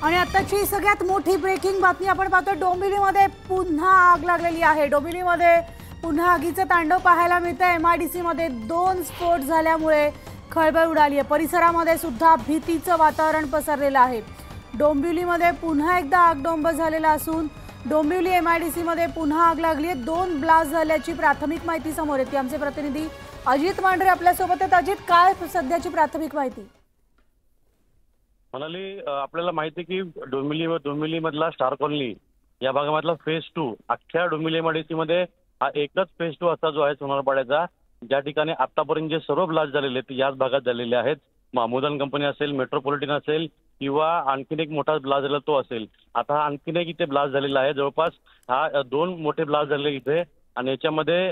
आणि आताची सगळ्यात मोठी ब्रेकिंग बातमी आपण पाहतो। डोंबिवलीमध्ये पुन्हा आग लागलेली आहे। डोंबिवलीमध्ये पुन्हा आगीचे तांडव पाहायला मिळते। एमआयडीसी मध्ये 2 स्फोट झाल्यामुळे खळबळ उडाली आहे। परिसरामध्ये सुद्धा भीतीचं वातावरण पसरलेलं आहे। डोंबिवलीमध्ये पुन्हा एकदा आगडोंब झालेला असून डोंबिवली एमआयडीसी मध्ये पुन्हा आग लागली आहे। 2 ब्लास्ट झाल्याची प्राथमिक माहिती समोर येते। आमचे प्रतिनिधी अजित मांढरे आपल्या सोबत आहेत। अजित, काय सध्याची प्राथमिक माहिती? मनाली, आपल्याला माहिती आहे की डोंबिवली मधला स्टार कॉलनी या भागामधला फेज 2 अख्ख्या डोंबिवली एमआयडीसी मध्ये हा एकच फेज 2 असा जो आहे सोनारपाड्याचा, ज्या ठिकाणी आतापर्यंत जे सर्व ब्लास्ट झालेले ते याच भागात झालेले आहेत। अमोदन कंपनी असेल, मेट्रोपॉलिटन असेल किंवा आणखीन एक मोठा ब्लास्ट झालेला तो असेल। आता आणखीन एक इथे ब्लास्ट झालेला आहे। जवळपास हा 2 मोठे ब्लास्ट झाले इथे आणि याच्यामध्ये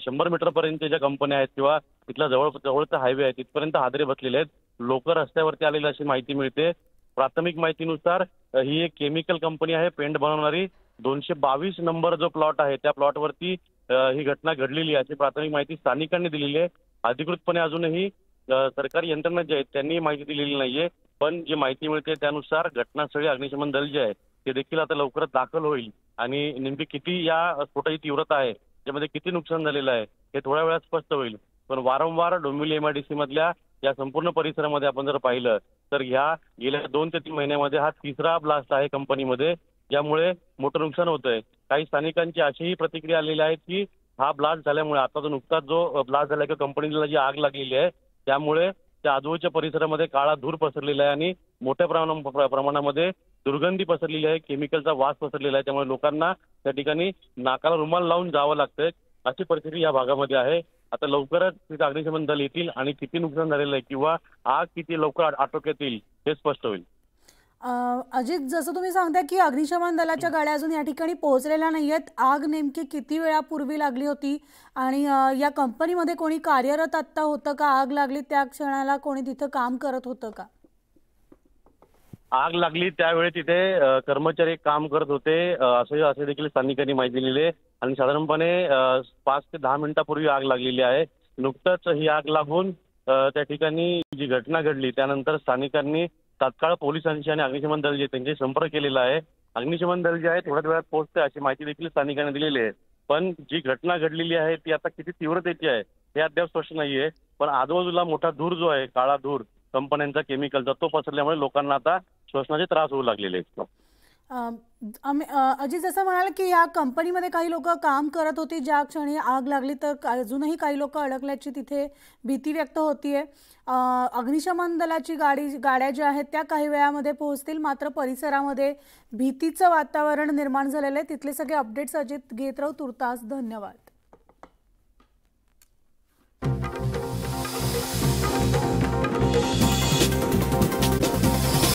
100 मीटर पर्यंत ज्या कंपन्या आहेत किंवा इथला जवळचा हायवे आहे तिथपर्यंत हादरे बसलेले आहेत। लोक रस्त्यावरती आलेली अशी माहिती मिळते। प्राथमिक माहितीनुसार ही एक केमिकल कंपनी आहे पेंट बनवणारी। 222 नंबर जो प्लॉट आहे त्या प्लॉटवरती ही घटना घडलेली आहे अशी प्राथमिक माहिती स्थानिकांनी दिलेली आहे। अधिकृतपणे अजूनही सरकारी यंत्रणा जे आहेत त्यांनी माहिती दिलेली नाहीये, पण जी माहिती मिळते त्यानुसार घटनास्थळी अग्निशमन दल जे आहे ते देखील आता लवकरच दाखल होईल आणि नेमकी किती या स्फोटाची तीव्रता आहे, त्यामध्ये किती नुकसान झालेलं आहे हे थोड्या वेळात स्पष्ट होईल। पण वारंवार डोंबिवली एमआयडीसी मधल्या या संपूर्ण परिसरामध्ये आपण जर पाहिलं तर ह्या गेल्या 2 ते 3 महिन्यामध्ये हा 3रा ब्लास्ट आहे कंपनीमध्ये, ज्यामुळे मोठं नुकसान होतंय। काही स्थानिकांची अशीही प्रतिक्रिया आलेली आहे की हा ब्लास्ट झाल्यामुळे आता जो नुकताच जो ब्लास्ट झाला किंवा कंपनीला जी आग लागलेली आहे त्यामुळे त्या आजूबाजूच्या परिसरामध्ये काळा धूर पसरलेला आहे आणि मोठ्या प्रमाणामध्ये दुर्गंधी पसरलेली आहे, केमिकलचा वास पसरलेला आहे। त्यामुळे लोकांना त्या ठिकाणी नाकाला रुमाल लावून जावं लागतंय अशी परिस्थिती या भागामध्ये आहे। आता लवकरच तिथे अग्निशमन दल येतील आणि किती नुकसान झालेलं आहे किंवा आग किती लवकर आटोक्यात येईल हे स्पष्ट होईल। अजित, जसं तुम्ही सांगताय की अग्निशमन दलाच्या गाड्या अजून या ठिकाणी पोहोचलेल्या नाहीयेत, आग नेमकी किती वेळापूर्वी लागली होती आणि या कंपनीमध्ये कोणी कार्यरत आता होतं का? आग लागली त्या क्षणाला कोणी तिथं काम करत होतं का? आग लागली त्यावेळी तिथे कर्मचारी काम करत होते असे देखील स्थानिकांनी माहिती दिली आहे आणि साधारणपणे 5 ते 10 मिनिटापूर्वी आग लागलेली आहे। नुकतंच ही आग लागून त्या ठिकाणी जी घटना घडली त्यानंतर स्थानिकांनी तात्काळ पोलिसांशी आणि अग्निशमन दल जे त्यांचे संपर्क केलेला आहे। अग्निशमन दल जे आहे थोड्याच वेळात पोहोचते अशी माहिती देखील स्थानिकांनी दिलेली आहे। पण जी घटना घडलेली आहे ती आता किती तीव्रतेची आहे हे अद्याप स्पष्ट नाहीये। पण आजूबाजूला मोठा धूर जो आहे, काळा धूर कंपन्यांचा केमिकलचा, तो पसरल्यामुळे लोकांना आता श्वसनाचे त्रास होऊ लागलेले आहेत। अजित, जसं म्हणाल की या कंपनीमध्ये काही लोक काम करत होती, ज्या क्षणी आग लागली तर अजूनही काही लोक अडकल्याची तिथे भीती व्यक्त होतीये। अग्निशमन दलाची गाड्या ज्या आहेत त्या काही वेळामध्ये पोहोचतील, मात्र परिसरामध्ये भीतीचं वातावरण निर्माण झालेलं आहे। तिथले सगळे अपडेट्स अजित घेत राहू। तुर्तास धन्यवाद।